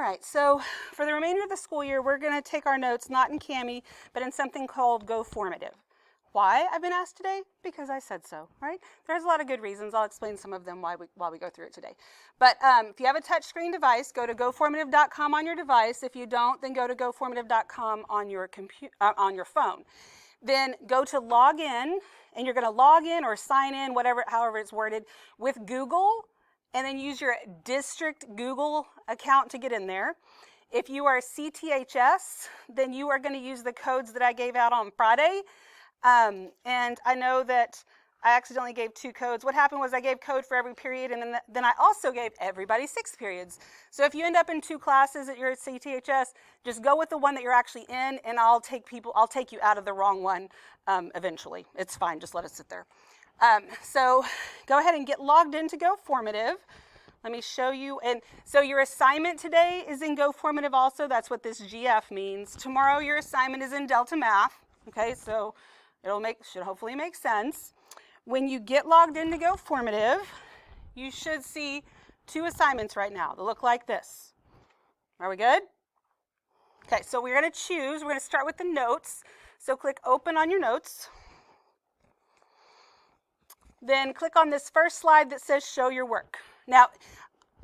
right, so for the remainder of the school year, we're going to take our notes not in Cami, but in something called Go Formative. Why, I've been asked today? Because I said so, right? There's a lot of good reasons. I'll explain some of them while we go through it today. But if you have a touchscreen device, go to goformative.com on your device. If you don't, then go to goformative.com on your phone. Then go to log in, and you're going to log in or sign in, however it's worded, with Google, and then use your district Google account to get in there. If you are CTHS, then you are going to use the codes that I gave out on Friday. And I know that I accidentally gave 2 codes. What happened was I gave code for every period, and then I also gave everybody 6 periods. So if you end up in 2 classes at your CTHS, just go with the one that you're actually in, and I'll take you out of the wrong one eventually. It's fine, just let it sit there. So go ahead and get logged into Go Formative. Let me show you. And so your assignment today is in Go Formative also. That's what this GF means. Tomorrow your assignment is in Delta Math. Okay, so should hopefully make sense. When you get logged into Go Formative, you should see 2 assignments right now that look like this. Are we good? Okay, so we're going to start with the notes. So click Open on your notes. Then click on this first slide that says Show Your Work. Now,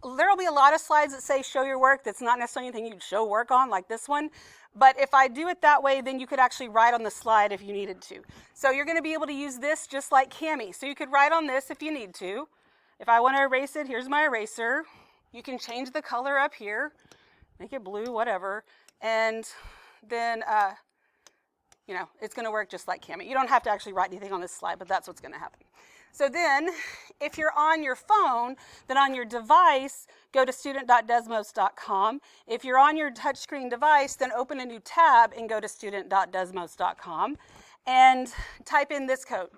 there will be a lot of slides that say Show Your Work. That's not necessarily anything you'd show work on, like this one. But if I do it that way, then you could actually write on the slide if you needed to. So you're going to be able to use this just like Cami. So you could write on this if you need to. If I want to erase it, here's my eraser. You can change the color up here, make it blue, whatever. And then, it's going to work just like Cami. You don't have to actually write anything on this slide, but that's what's going to happen. So then, if you're on your phone, then on your device, go to student.desmos.com. If you're on your touchscreen device, then open a new tab and go to student.desmos.com and type in this code.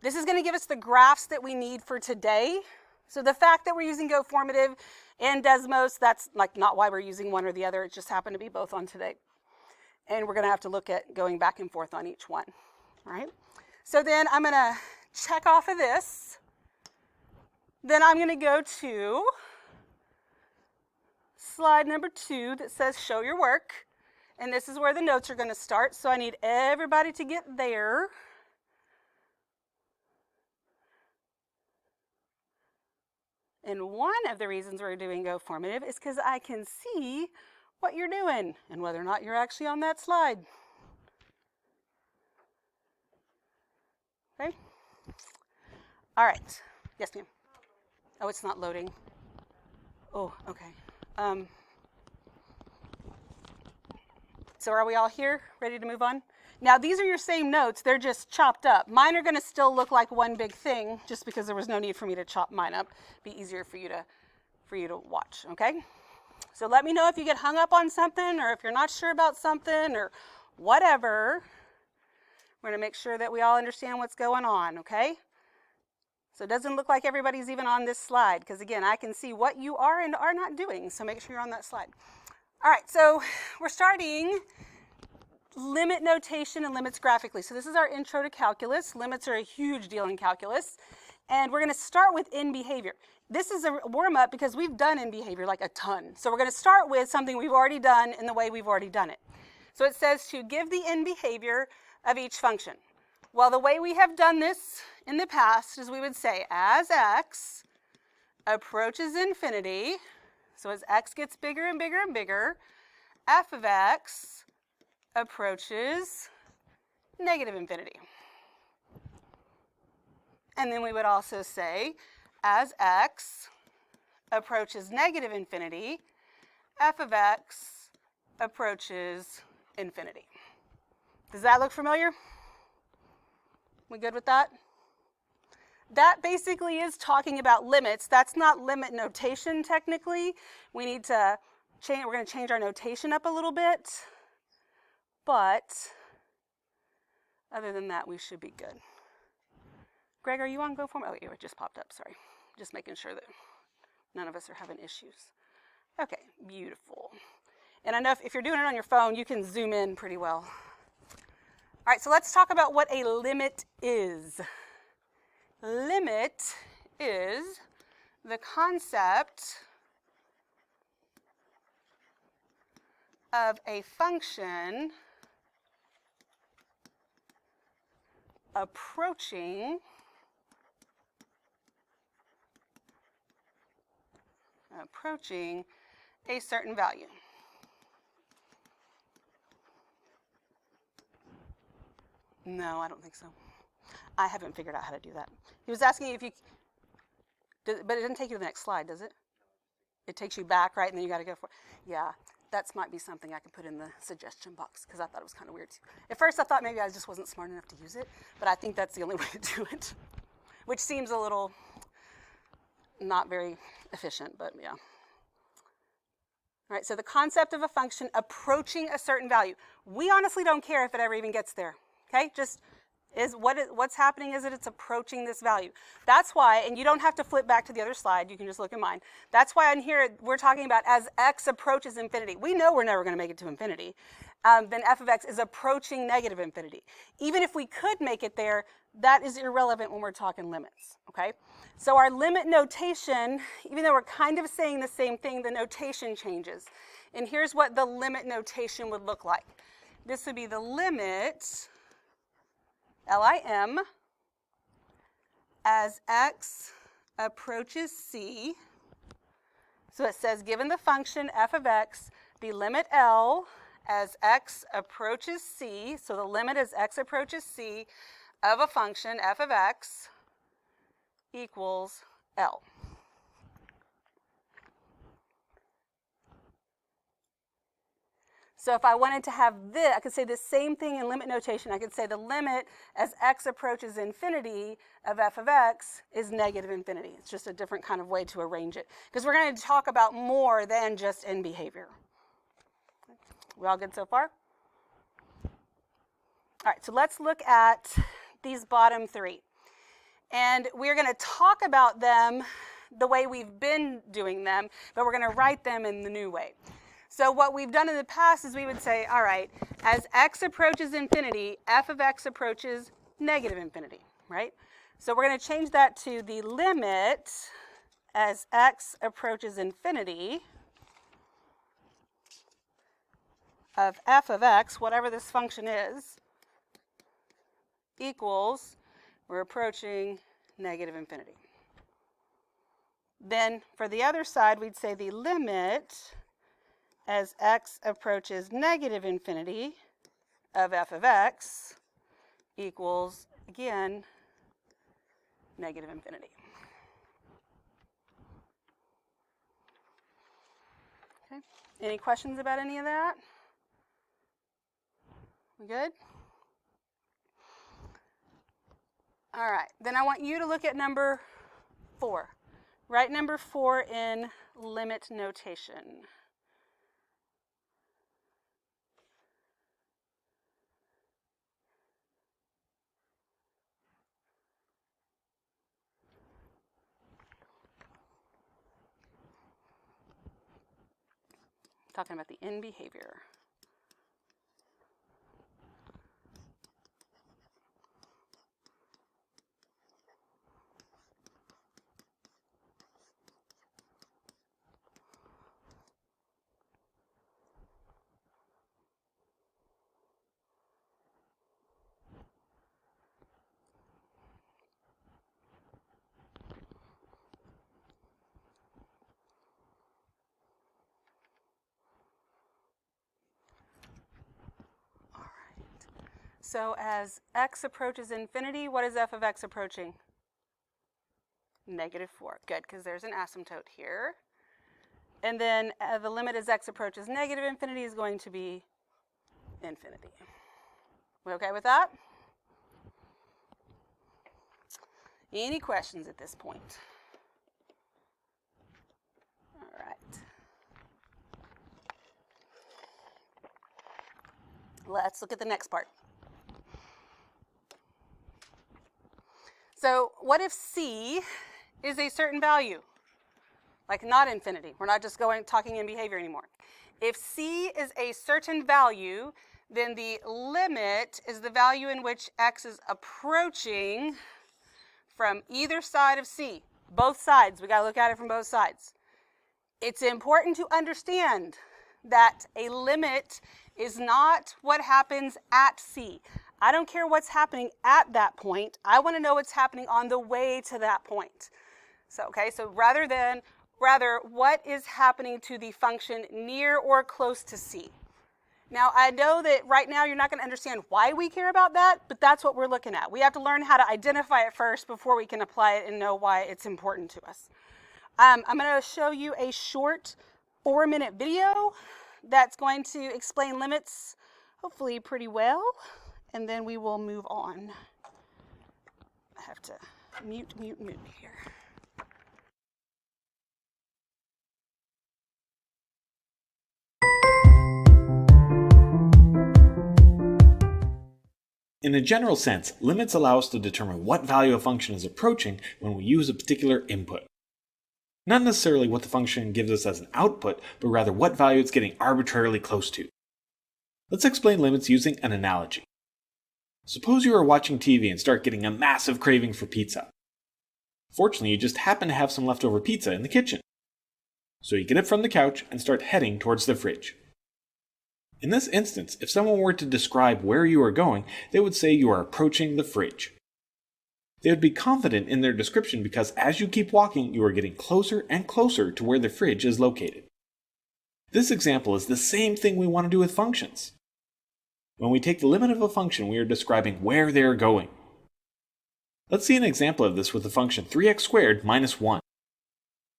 This is going to give us the graphs that we need for today. So the fact that we're using Go Formative and Desmos, that's like not why we're using one or the other. It just happened to be both on today. And we're going to have to look at going back and forth on each one. All right? So then I'm going to check off of this. Then I'm going to go to slide number 2 that says Show Your Work. And this is where the notes are going to start. So I need everybody to get there. And one of the reasons we're doing Go Formative is because I can see what you're doing and whether or not you're actually on that slide. Okay? All right. Yes, ma'am. Oh, it's not loading. Oh, okay. So are we all here, ready to move on? Now, these are your same notes. They're just chopped up. Mine are going to still look like one big thing, just because there was no need for me to chop mine up. It'd be easier for you to watch, okay? So let me know if you get hung up on something or if you're not sure about something or whatever. We're going to make sure that we all understand what's going on, okay? So it doesn't look like everybody's even on this slide because, again, I can see what you are and are not doing, so make sure you're on that slide. All right, so we're starting limit notation and limits graphically. So this is our intro to calculus. Limits are a huge deal in calculus. And we're going to start with in behavior. This is a warm-up because we've done in behavior like a ton. So we're going to start with something we've already done in the way we've already done it. So it says to give the in behavior of each function. Well, the way we have done this in the past is we would say as x approaches infinity, so as x gets bigger and bigger and bigger, f of x approaches negative infinity. And then we would also say, as x approaches negative infinity, f of x approaches infinity. Does that look familiar? We good with that? That basically is talking about limits. That's not limit notation technically. We need to change, we're going to change our notation up a little bit. But other than that, we should be good. Greg, are you on Go Formative? Oh, it just popped up, sorry. Just making sure that none of us are having issues. Okay, beautiful. And I know if you're doing it on your phone, you can zoom in pretty well. All right, so let's talk about what a limit is. Limit is the concept of a function approaching a certain value. No, I don't think so. I haven't figured out how to do that. He was asking if you, but it doesn't take you to the next slide, does it? It takes you back, right, and then you got to go for it. Yeah, that might be something I could put in the suggestion box, because I thought it was kind of weird too. At first I thought maybe I just wasn't smart enough to use it, but I think that's the only way to do it, which seems a little not very efficient, but yeah. All right, so the concept of a function approaching a certain value. We honestly don't care if it ever even gets there, okay? Just what's happening is that it's approaching this value. That's why, and you don't have to flip back to the other slide, you can just look at mine. That's why on here we're talking about as x approaches infinity. We know we're never going to make it to infinity. Then f of x is approaching negative infinity. Even if we could make it there, that is irrelevant when we're talking limits, okay? So our limit notation, even though we're kind of saying the same thing, the notation changes. And here's what the limit notation would look like. This would be the limit, LIM, as x approaches c. So it says, given the function f of x, the limit L as x approaches c, so the limit as x approaches c of a function f of x equals L. So if I wanted to have this, I could say the same thing in limit notation. I could say the limit as x approaches infinity of f of x is negative infinity. It's just a different kind of way to arrange it, because we're going to talk about more than just in behavior. We all good so far? All right, so let's look at these bottom three. And we're going to talk about them the way we've been doing them, but we're going to write them in the new way. So what we've done in the past is we would say, all right, as x approaches infinity, f of x approaches negative infinity, right? So we're going to change that to the limit as x approaches infinity of f of x, whatever this function is, equals, we're approaching negative infinity. Then for the other side, we'd say the limit as x approaches negative infinity of f of x equals, again, negative infinity. Okay. Any questions about any of that? We good? All right, then I want you to look at number 4. Write number 4 in limit notation. Talking about the in behavior. So as x approaches infinity, what is f of x approaching? Negative 4. Good, because there's an asymptote here. And then the limit as x approaches negative infinity is going to be infinity. We okay with that? Any questions at this point? All right. Let's look at the next part. So what if c is a certain value? Like not infinity. We're not just talking in behavior anymore. If c is a certain value, then the limit is the value in which x is approaching from either side of c. Both sides. We got to look at it from both sides. It's important to understand that a limit is not what happens at C. I don't care what's happening at that point. I want to know what's happening on the way to that point. So rather what is happening to the function near or close to C. Now, I know that right now you're not going to understand why we care about that, but that's what we're looking at. We have to learn how to identify it first before we can apply it and know why it's important to us. I'm going to show you a short 4-minute video that's going to explain limits, hopefully pretty well, and then we will move on. I have to mute here. In a general sense, limits allow us to determine what value a function is approaching when we use a particular input. Not necessarily what the function gives us as an output, but rather what value it's getting arbitrarily close to. Let's explain limits using an analogy. Suppose you are watching TV and start getting a massive craving for pizza. Fortunately, you just happen to have some leftover pizza in the kitchen. So you get up from the couch and start heading towards the fridge. In this instance, if someone were to describe where you are going, they would say you are approaching the fridge. They would be confident in their description because as you keep walking, you are getting closer and closer to where the fridge is located. This example is the same thing we want to do with functions. When we take the limit of a function, we are describing where they are going. Let's see an example of this with the function 3x squared minus 1.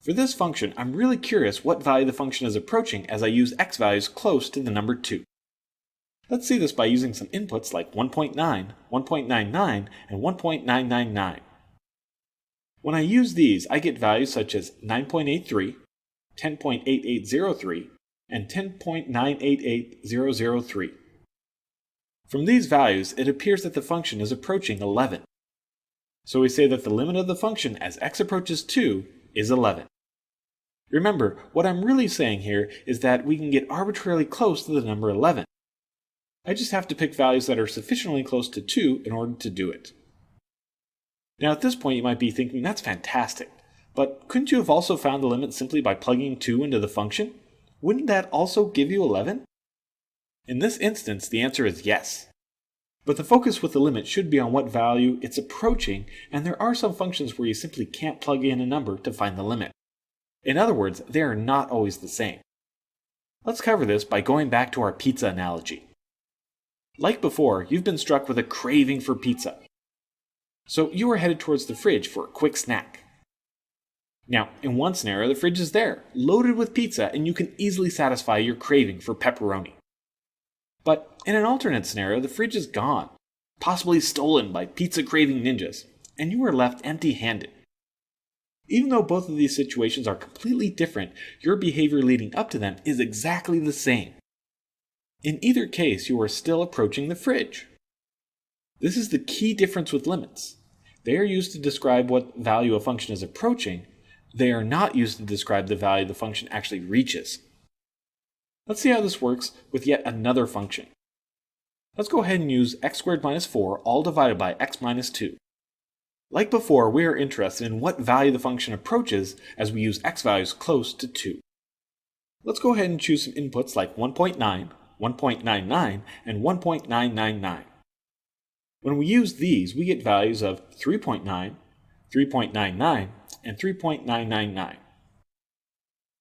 For this function, I'm really curious what value the function is approaching as I use x values close to the number 2. Let's see this by using some inputs like 1.9, 1.99, and 1.999. When I use these, I get values such as 9.83, 10.8803, and 10.988003. From these values, it appears that the function is approaching 11. So we say that the limit of the function as x approaches 2 is 11. Remember, what I'm really saying here is that we can get arbitrarily close to the number 11. I just have to pick values that are sufficiently close to 2 in order to do it. Now at this point you might be thinking, that's fantastic, but couldn't you have also found the limit simply by plugging 2 into the function? Wouldn't that also give you 11? In this instance, the answer is yes. But the focus with the limit should be on what value it's approaching, and there are some functions where you simply can't plug in a number to find the limit. In other words, they are not always the same. Let's cover this by going back to our pizza analogy. Like before, you've been struck with a craving for pizza. So you are headed towards the fridge for a quick snack. Now, in one scenario, the fridge is there, loaded with pizza, and you can easily satisfy your craving for pepperoni. But in an alternate scenario, the fridge is gone, possibly stolen by pizza-craving ninjas, and you are left empty-handed. Even though both of these situations are completely different, your behavior leading up to them is exactly the same. In either case, you are still approaching the fridge. This is the key difference with limits. They are used to describe what value a function is approaching. They are not used to describe the value the function actually reaches. Let's see how this works with yet another function. Let's go ahead and use x squared minus 4 all divided by x minus 2. Like before, we are interested in what value the function approaches as we use x values close to 2. Let's go ahead and choose some inputs like 1.9, 1.99, and 1.999. When we use these, we get values of 3.9, 3.99, and 3.999.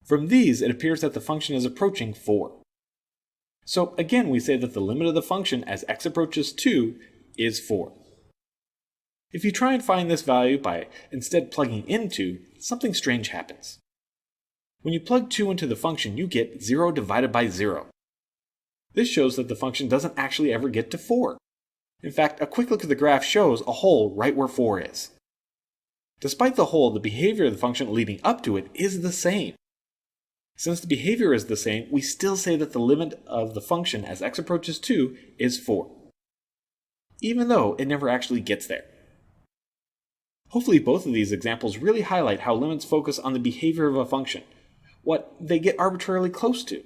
From these, it appears that the function is approaching 4. So again, we say that the limit of the function as x approaches 2 is 4. If you try and find this value by instead plugging in 2, something strange happens. When you plug 2 into the function, you get 0 divided by 0. This shows that the function doesn't actually ever get to 4. In fact, a quick look at the graph shows a hole right where 4 is. Despite the hole, the behavior of the function leading up to it is the same. Since the behavior is the same, we still say that the limit of the function as x approaches 2 is 4, even though it never actually gets there. Hopefully both of these examples really highlight how limits focus on the behavior of a function, what they get arbitrarily close to.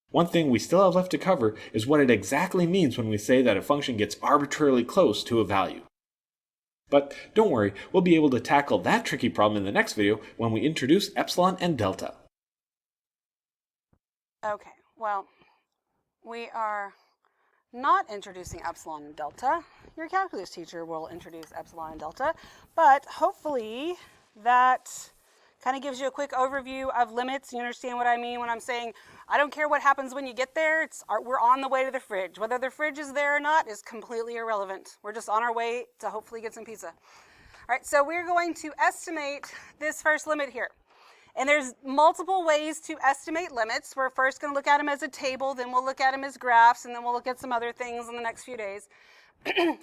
One thing we still have left to cover is what it exactly means when we say that a function gets arbitrarily close to a value. But don't worry, we'll be able to tackle that tricky problem in the next video when we introduce epsilon and delta. Okay, well, we are not introducing epsilon and delta. Your calculus teacher will introduce epsilon and delta, but hopefully that kind of gives you a quick overview of limits. You understand what I mean when I'm saying I don't care what happens when you get there. We're on the way to the fridge. Whether the fridge is there or not is completely irrelevant. We're just on our way to hopefully get some pizza. All right, so we're going to estimate this first limit here. And there's multiple ways to estimate limits. We're first going to look at them as a table, then we'll look at them as graphs, and then we'll look at some other things in the next few days.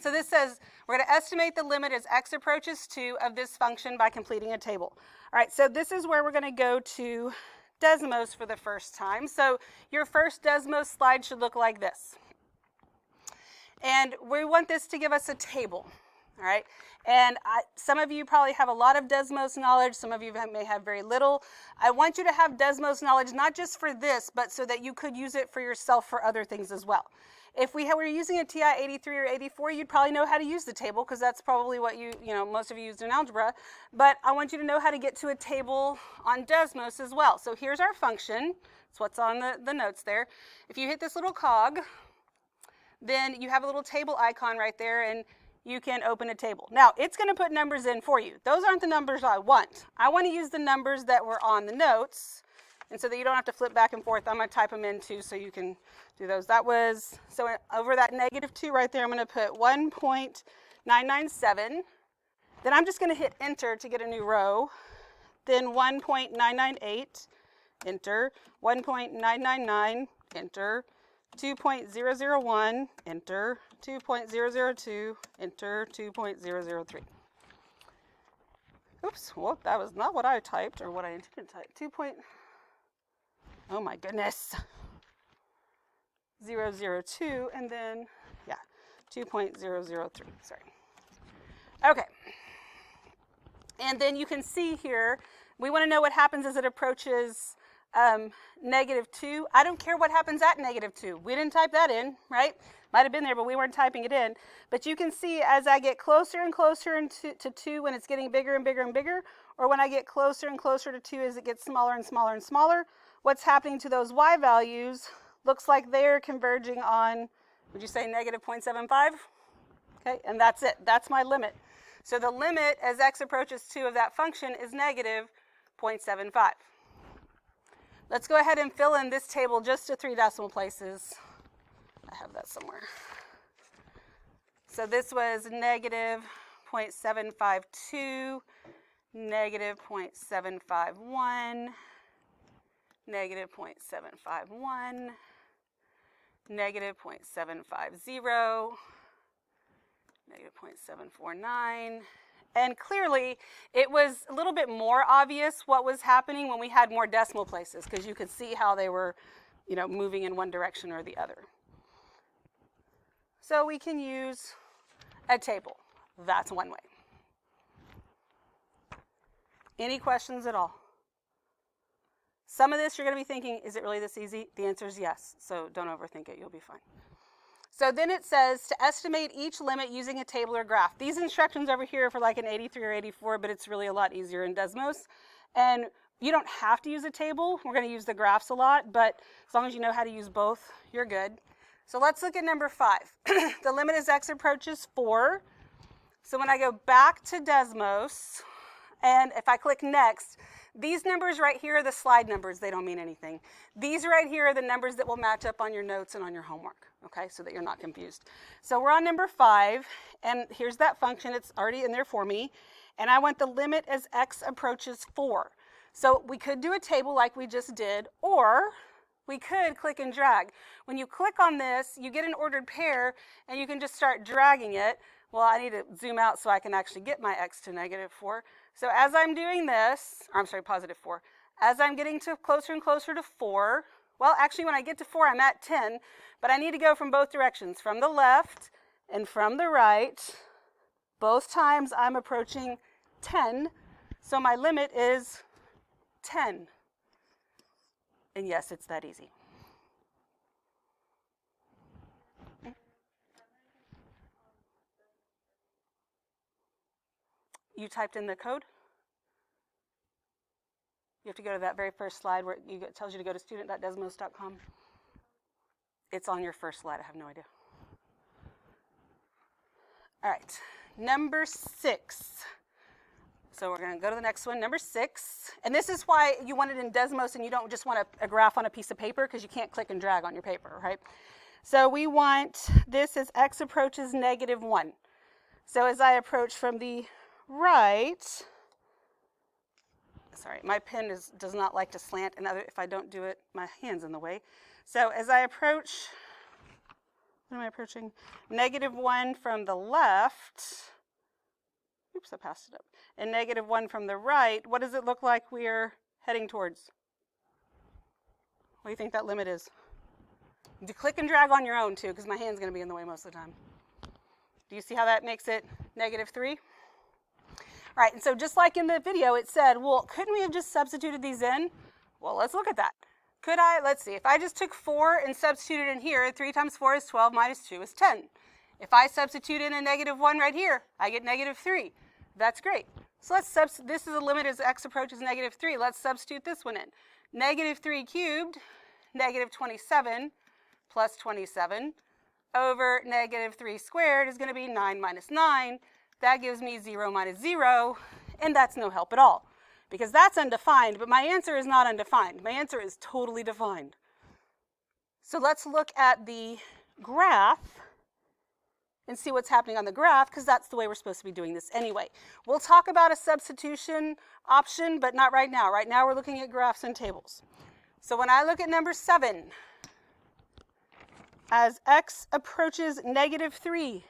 So this says we're going to estimate the limit as x approaches 2 of this function by completing a table. All right, so this is where we're going to go to Desmos for the first time. So your first Desmos slide should look like this. And we want this to give us a table. All right, and some of you probably have a lot of Desmos knowledge. Some of you may have very little. I want you to have Desmos knowledge not just for this, but so that you could use it for yourself for other things as well. If we were using a TI 83 or 84, you'd probably know how to use the table because that's probably what most of you used in algebra. But I want you to know how to get to a table on Desmos as well. So here's our function. That's what's on the notes there. If you hit this little cog, then you have a little table icon right there, and you can open a table. Now, it's going to put numbers in for you. Those aren't the numbers I want. I want to use the numbers that were on the notes, and so that you don't have to flip back and forth. I'm going to type them in too so you can do those. That was, so over that -2 right there, I'm going to put 1.997. Then I'm just going to hit enter to get a new row. Then 1.998, enter. 1.999, enter. 2.001, enter. 2.002, enter. 2.003. Oops, well, that was not what I typed or what I intended to type. Oh my goodness. 002, and then, 2.003, sorry. Okay. And then you can see here, we want to know what happens as it approaches -2. I don't care what happens at -2. We didn't type that in, right? Might have been there, but we weren't typing it in. But you can see as I get closer and closer to 2 when it's getting bigger and bigger and bigger, or when I get closer and closer to 2 as it gets smaller and smaller and smaller, what's happening to those y values looks like they're converging on, would you say -0.75? Okay, and that's it. That's my limit. So the limit as x approaches 2 of that function is -0.75. Let's go ahead and fill in this table just to 3 decimal places. I have that somewhere. So this was -0.752, -0.751, -0.751, -0.750, -0.749, and clearly it was a little bit more obvious what was happening when we had more decimal places because you could see how they were, moving in one direction or the other. So we can use a table. That's one way. Any questions at all? Some of this you're going to be thinking, is it really this easy? The answer is yes, so don't overthink it. You'll be fine. So then it says to estimate each limit using a table or graph. These instructions over here are for like an 83 or 84, but it's really a lot easier in Desmos. And you don't have to use a table. We're going to use the graphs a lot, but as long as you know how to use both, you're good. So let's look at number 5. The limit as x approaches 4. So when I go back to Desmos, and if I click next, these numbers right here are the slide numbers. They don't mean anything. These right here are the numbers that will match up on your notes and on your homework, okay, so that you're not confused. So we're on number 5, and here's that function. It's already in there for me, and I want the limit as x approaches 4. So we could do a table like we just did, or we could click and drag. When you click on this, you get an ordered pair, and you can just start dragging it. Well, I need to zoom out so I can actually get my x to -4. So as I'm doing this, or I'm sorry, +4, as I'm getting to closer and closer to 4, well, actually when I get to 4, I'm at 10, but I need to go from both directions, from the left and from the right. Both times I'm approaching 10, so my limit is 10. And yes, it's that easy. You typed in the code? You have to go to that very first slide where it tells you to go to student.desmos.com. It's on your first slide. I have no idea. All right, number 6. So we're going to go to the next one, number 6. And this is why you want it in Desmos and you don't just want a graph on a piece of paper, because you can't click and drag on your paper, right? So we want this as x approaches -1. So as I approach from the right, sorry, my pen does not like to slant, and if I don't do it, my hand's in the way. So as I approach, what am I approaching? -1 from the left. Oops, I passed it up. And -1 from the right, what does it look like we're heading towards? What do you think that limit is? You click and drag on your own too, because my hand's going to be in the way most of the time. Do you see how that makes it -3? All right, and so just like in the video, it said, well, couldn't we have just substituted these in? Well, let's look at that. Could I? Let's see. If I just took 4 and substituted in here, 3 times 4 is 12, minus 2 is 10. If I substitute in a -1 right here, I get -3. That's great. So this is a limit as x approaches -3. Let's substitute this one in. -3 cubed, -27 plus 27 over -3 squared is going to be 9 minus 9. That gives me 0 minus 0, and that's no help at all, because that's undefined, but my answer is not undefined. My answer is totally defined. So let's look at the graph and see what's happening on the graph, because that's the way we're supposed to be doing this anyway. We'll talk about a substitution option, but not right now. Right now we're looking at graphs and tables. So when I look at number 7, as x approaches -3,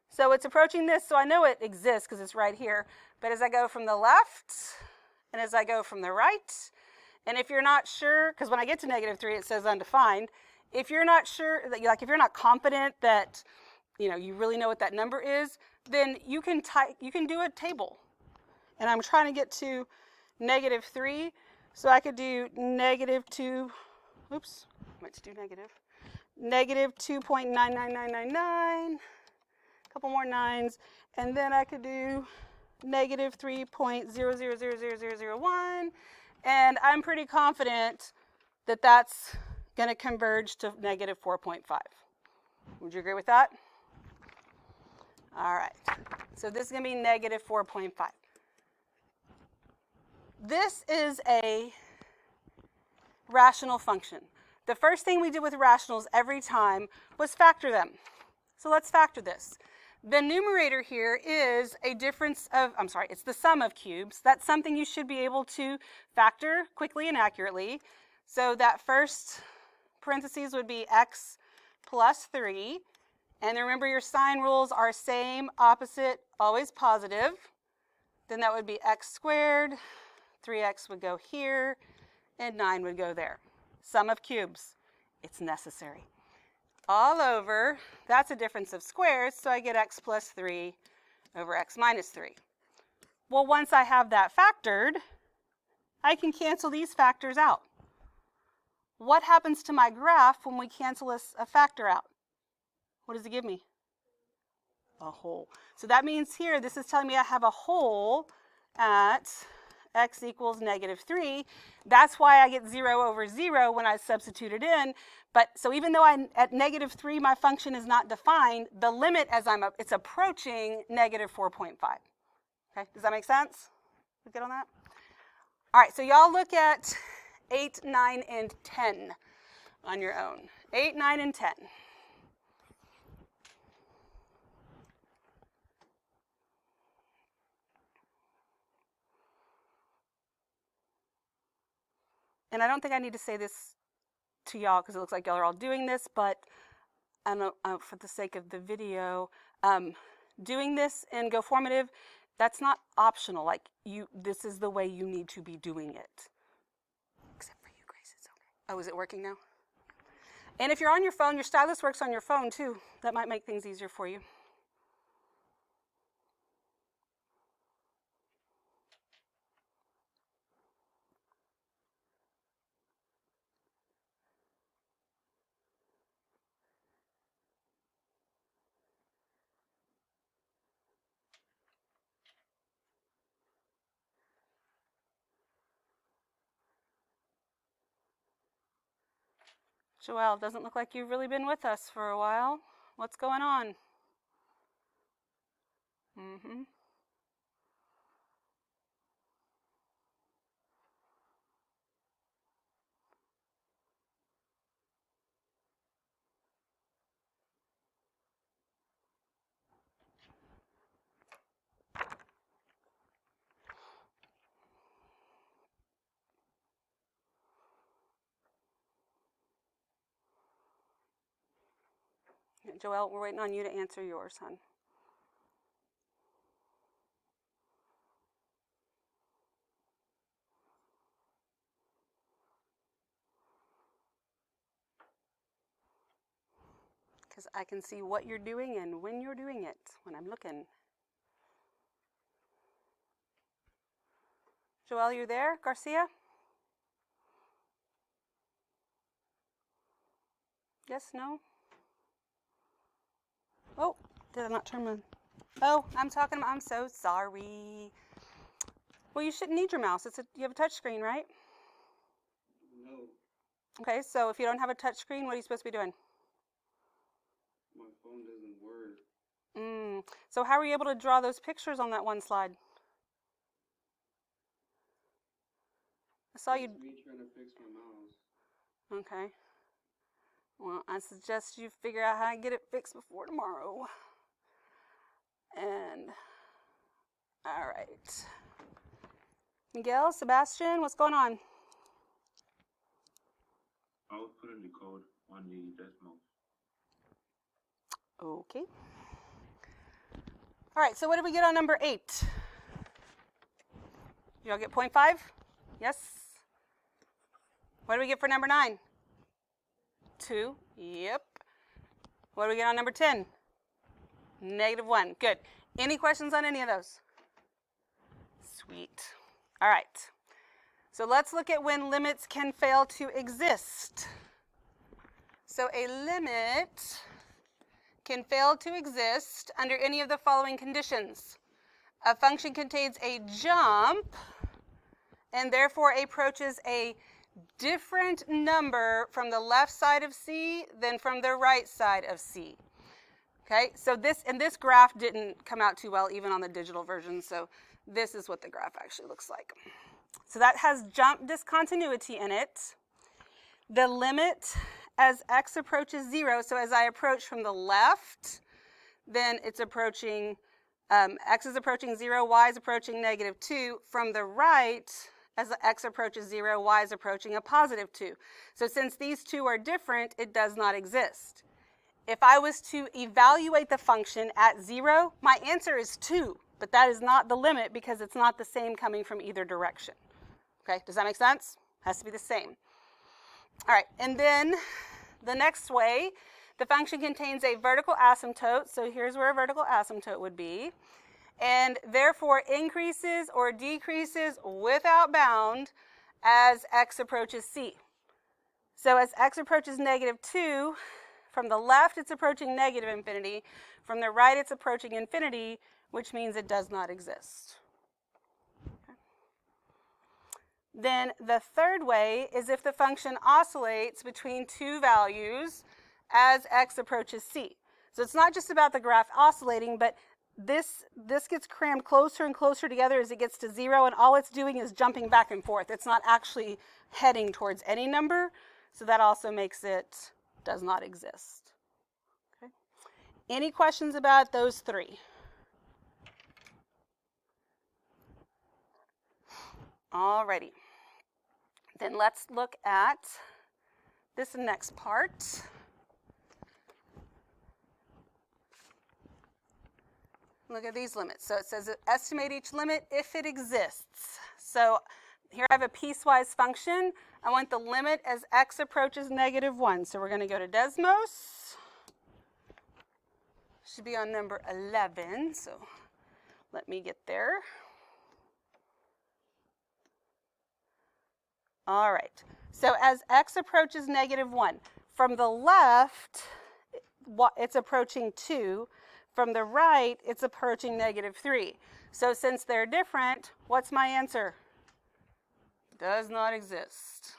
so it's approaching this, so I know it exists because it's right here. But as I go from the left, and as I go from the right, and if you're not sure, because when I get to -3, it says undefined. If you're not sure, like if you're not confident that you really know what that number is, then you can do a table. And I'm trying to get to -3, so I could do -2. Oops, let's do -2.99999. Couple more 9s, and then I could do -3.0000001, and I'm pretty confident that that's going to converge to -4.5. Would you agree with that? All right, so this is going to be -4.5. This is a rational function. The first thing we did with rationals every time was factor them. So let's factor this. The numerator here is a difference of, it's the sum of cubes. That's something you should be able to factor quickly and accurately. So that first parentheses would be x plus 3. And remember, your sign rules are same, opposite, always positive. Then that would be x squared, 3x would go here, and 9 would go there. Sum of cubes, it's necessary. All over, that's a difference of squares, so I get x plus 3 over x minus 3. Well, once I have that factored, I can cancel these factors out. What happens to my graph when we cancel a factor out? What does it give me? A hole. So that means here, this is telling me I have a hole at x equals -3. That's why I get 0 over 0 when I substitute it in. But so even though at -3 my function is not defined, the limit as it's approaching -4.5. Okay, does that make sense? We good on that? All right, so y'all look at 8, 9, and 10 on your own. 8, 9, and 10. And I don't think I need to say this to y'all because it looks like y'all are all doing this, but I don't know, for the sake of the video, doing this in Go Formative, that's not optional. Like this is the way you need to be doing it. Except for you, Grace, it's okay. Oh, is it working now? And if you're on your phone, your stylus works on your phone too. That might make things easier for you. Joelle, doesn't look like you've really been with us for a while. What's going on? Joelle, we're waiting on you to answer yours, hon. Because I can see what you're doing and when you're doing it when I'm looking. Joelle, you there? Garcia? Yes, no? Oh, did I not turn my... Oh, I'm so sorry. Well, you shouldn't need your mouse. You have a touch screen, right? No. Okay, so if you don't have a touch screen, what are you supposed to be doing? My phone doesn't work. So how were you able to draw those pictures on that one slide? I saw you... Me trying to fix my mouse. Okay. Well, I suggest you figure out how to get it fixed before tomorrow. And, all right. Miguel, Sebastian, what's going on? I was putting the code on the decimal. Okay. All right, so what did we get on number 8? Y'all get 0.5? Yes? What do we get for number 9? 2. Yep. What do we get on number 10? -1. Good. Any questions on any of those? Sweet. All right. So let's look at when limits can fail to exist. So a limit can fail to exist under any of the following conditions. A function contains a jump and therefore approaches a different number from the left side of C than from the right side of C. Okay, so this graph didn't come out too well even on the digital version, so this is what the graph actually looks like. So that has jump discontinuity in it. The limit as x approaches 0, so as I approach from the left, then it's approaching, x is approaching 0, y is approaching -2. From the right, as x approaches 0, y is approaching a +2. So since these two are different, it does not exist. If I was to evaluate the function at 0, my answer is 2, but that is not the limit because it's not the same coming from either direction. Okay, does that make sense? Has to be the same. All right, and then the next way, the function contains a vertical asymptote, so here's where a vertical asymptote would be, and therefore increases or decreases without bound as x approaches C. So as x approaches -2, from the left it's approaching -infinity, from the right it's approaching infinity, which means it does not exist. Okay. Then the third way is if the function oscillates between two values as x approaches C. So it's not just about the graph oscillating, but this gets crammed closer and closer together as it gets to 0, and all it's doing is jumping back and forth. It's not actually heading towards any number, so that also makes it does not exist. Okay. Any questions about those three? Alrighty. Then let's look at this next part. Look at these limits. So it says estimate each limit if it exists. So here I have a piecewise function. I want the limit as x approaches -1. So we're going to go to Desmos. Should be on number 11. So let me get there. All right. So as x approaches -1, from the left, it's approaching 2. From the right, it's approaching -3. So since they're different, what's my answer? Does not exist.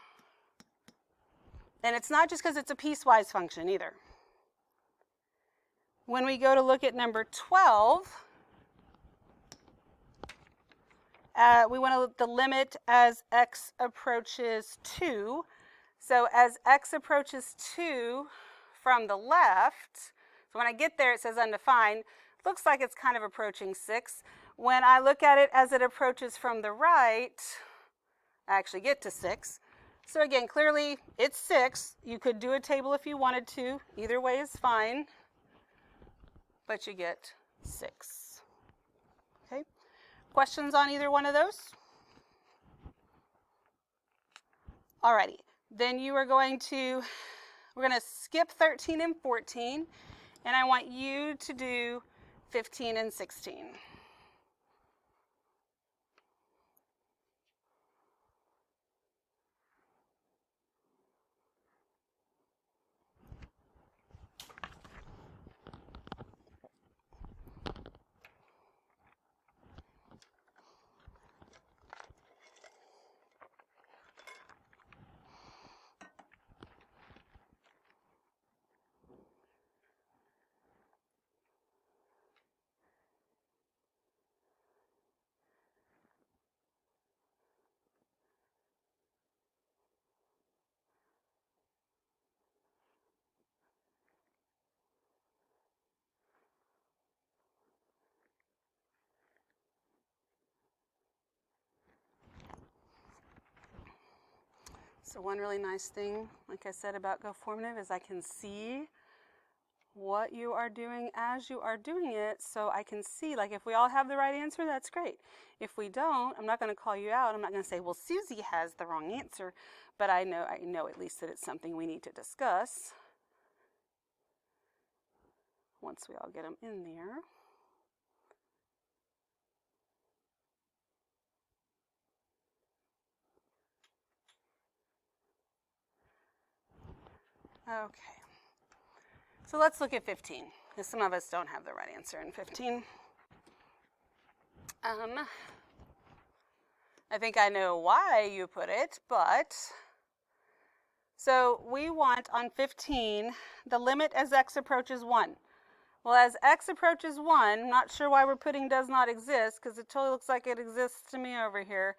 And it's not just because it's a piecewise function either. When we go to look at number 12, we want the limit as x approaches 2. So as x approaches 2 from the left, so when I get there it says undefined, looks like it's kind of approaching 6. When I look at it as it approaches from the right, I actually get to 6. So again, clearly it's 6. You could do a table if you wanted to. Either way is fine. But you get 6. Okay? Questions on either one of those? Alrighty. Then we're going to skip 13 and 14, and I want you to do 15 and 16. So one really nice thing, like I said, about Go Formative is I can see what you are doing as you are doing it, so I can see, like, if we all have the right answer, that's great. If we don't, I'm not going to call you out. I'm not going to say, well, Susie has the wrong answer, but I know at least that it's something we need to discuss once we all get them in there. Okay, so let's look at 15, because some of us don't have the right answer in 15. I think I know why you put it, but so we want on 15 the limit as x approaches 1. Well, as x approaches 1, not sure why we're putting does not exist, because it totally looks like it exists to me over here.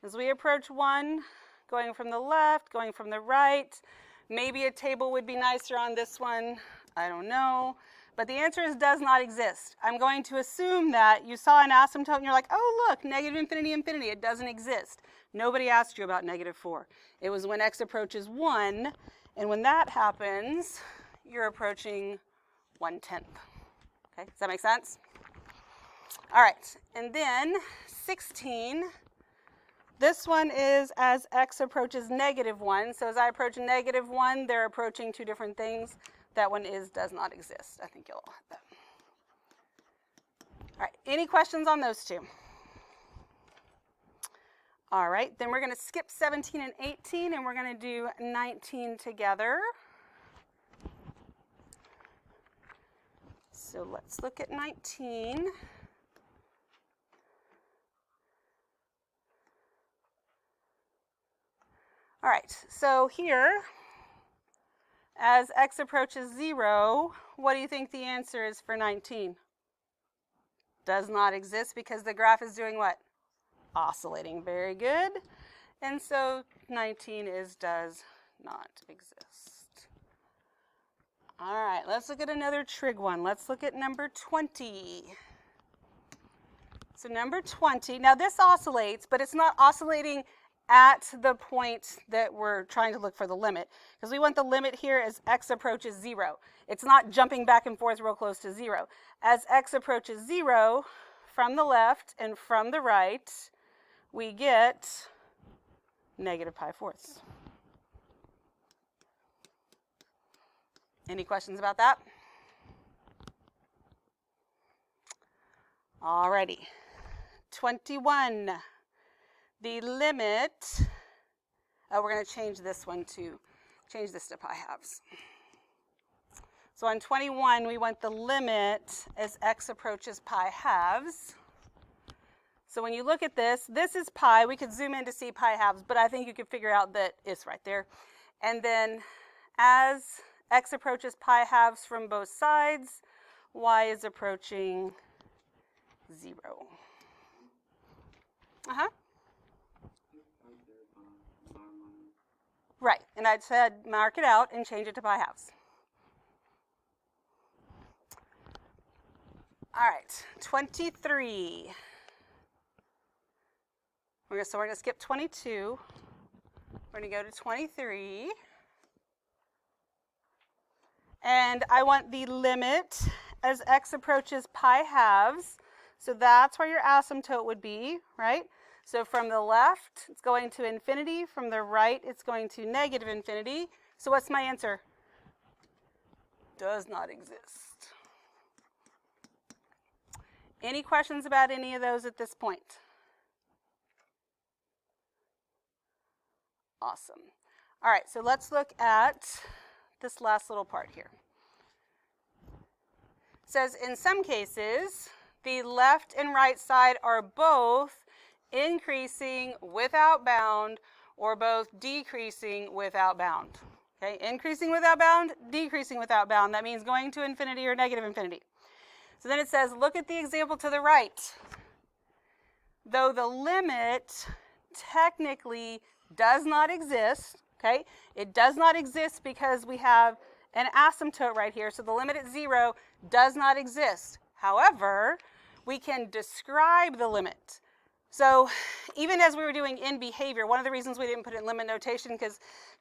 As we approach 1, going from the left, going from the right, maybe a table would be nicer on this one. I don't know. But the answer is does not exist. I'm going to assume that you saw an asymptote and you're like, oh, look, negative infinity, infinity. It doesn't exist. Nobody asked you about -4. It was when x approaches 1. And when that happens, you're approaching 1/10. Okay, does that make sense? All right, and then 16. This one is as x approaches -1. So as I approach -1, they're approaching two different things. That one does not exist. I think you'll all have that. All right, any questions on those two? All right, then we're going to skip 17 and 18, and we're going to do 19 together. So let's look at 19. All right, so here, as x approaches 0, what do you think the answer is for 19? Does not exist because the graph is doing what? Oscillating. Very good. And so 19 does not exist. All right, let's look at another trig one. Let's look at number 20. So number 20, now this oscillates, but it's not oscillating at the point that we're trying to look for the limit, because we want the limit here as x approaches 0. It's not jumping back and forth real close to 0. As x approaches 0, from the left and from the right, we get -π4. Any questions about that? Alrighty. 21. The limit, we're going to change this to pi halves. So on 21, we want the limit as x approaches pi halves. So when you look at this is pi. We could zoom in to see pi halves, but I think you could figure out that it's right there. And then As x approaches pi halves from both sides, y is approaching 0. Uh-huh. Right, and I'd said mark it out and change it to pi halves. All right, 23. So we're going to skip 22. We're going to go to 23. And I want the limit as x approaches pi halves. So that's where your asymptote would be, right? So from the left, it's going to infinity. From the right, it's going to negative infinity. So what's my answer? Does not exist. Any questions about any of those at this point? Awesome. All right, so let's look at this last little part here. It says, in some cases, the left and right side are both increasing without bound or both decreasing without bound. Okay, increasing without bound, decreasing without bound. That means going to infinity or negative infinity. So then it says, look at the example to the right. Though the limit technically does not exist, okay? It does not exist because we have an asymptote right here, so the limit at 0 does not exist. However, we can describe the limit. So even as we were doing in behavior, one of the reasons we didn't put it in limit notation, because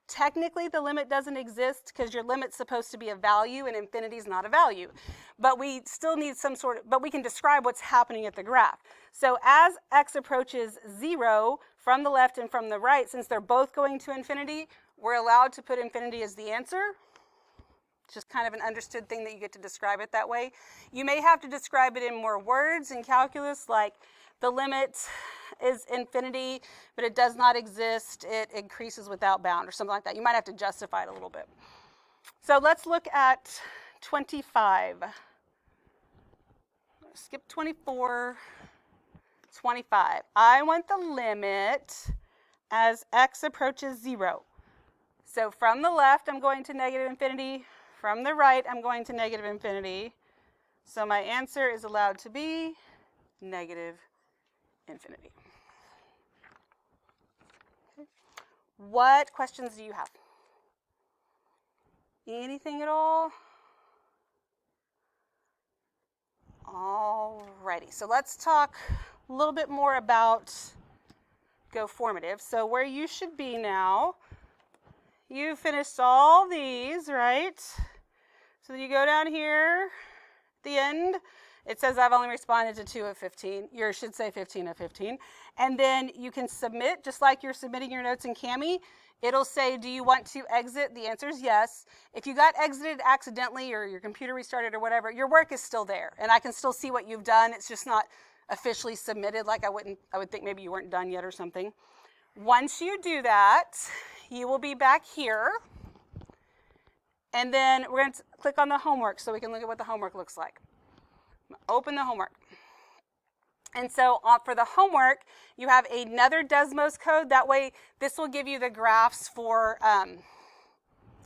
technically the limit doesn't exist because your limit's supposed to be a value and infinity is not a value. But we still need some sort of, but we can describe what's happening at the graph. So as x approaches 0 from the left and from the right, since they're both going to infinity, we're allowed to put infinity as the answer. It's just kind of an understood thing that you get to describe it that way. You may have to describe it in more words in calculus, like the limit is infinity, but it does not exist. It increases without bound or something like that. You might have to justify it a little bit. So let's look at 25. Skip 24, 25. I want the limit as x approaches 0. So from the left, I'm going to negative infinity. From the right, I'm going to negative infinity. So my answer is allowed to be negative infinity. Okay. What questions do you have? Anything at all? Alrighty, so let's talk a little bit more about Go Formative. So where you should be now, you finished all these, right? So you go down here at the end. It says I've only responded to 2 of 15. Yours should say 15 of 15. And then you can submit, just like you're submitting your notes in Cami. It'll say, do you want to exit? The answer is yes. If you got exited accidentally or your computer restarted or whatever, your work is still there. And I can still see what you've done. It's just not officially submitted. Like I would think maybe you weren't done yet or something. Once you do that, you will be back here. And then we're going to click on the homework so we can look at what the homework looks like. Open the homework. And so for the homework, you have another Desmos code. That way, this will give you the graphs for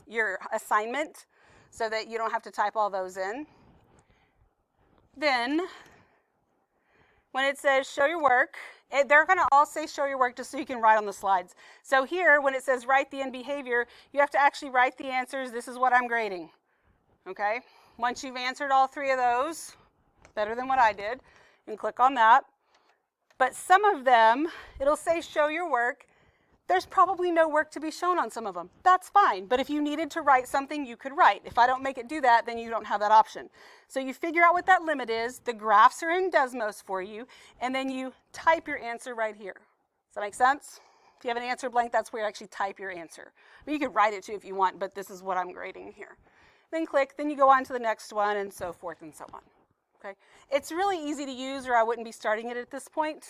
your assignment so that you don't have to type all those in. Then, when it says show your work, they're going to all say show your work just so you can write on the slides. So here, when it says write the end behavior, you have to actually write the answers. This is what I'm grading. Okay? Once you've answered all 3 of those, better than what I did, and click on that. But some of them, it'll say show your work. There's probably no work to be shown on some of them. That's fine. But if you needed to write something, you could write. If I don't make it do that, then you don't have that option. So you figure out what that limit is. The graphs are in Desmos for you. And then you type your answer right here. Does that make sense? If you have an answer blank, that's where you actually type your answer. But you could write it too if you want, but this is what I'm grading here. Then click, then you go on to the next one, and so forth and so on. Okay. It's really easy to use, or I wouldn't be starting it at this point.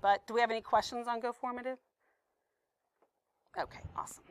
But do we have any questions on Go Formative? Okay, awesome.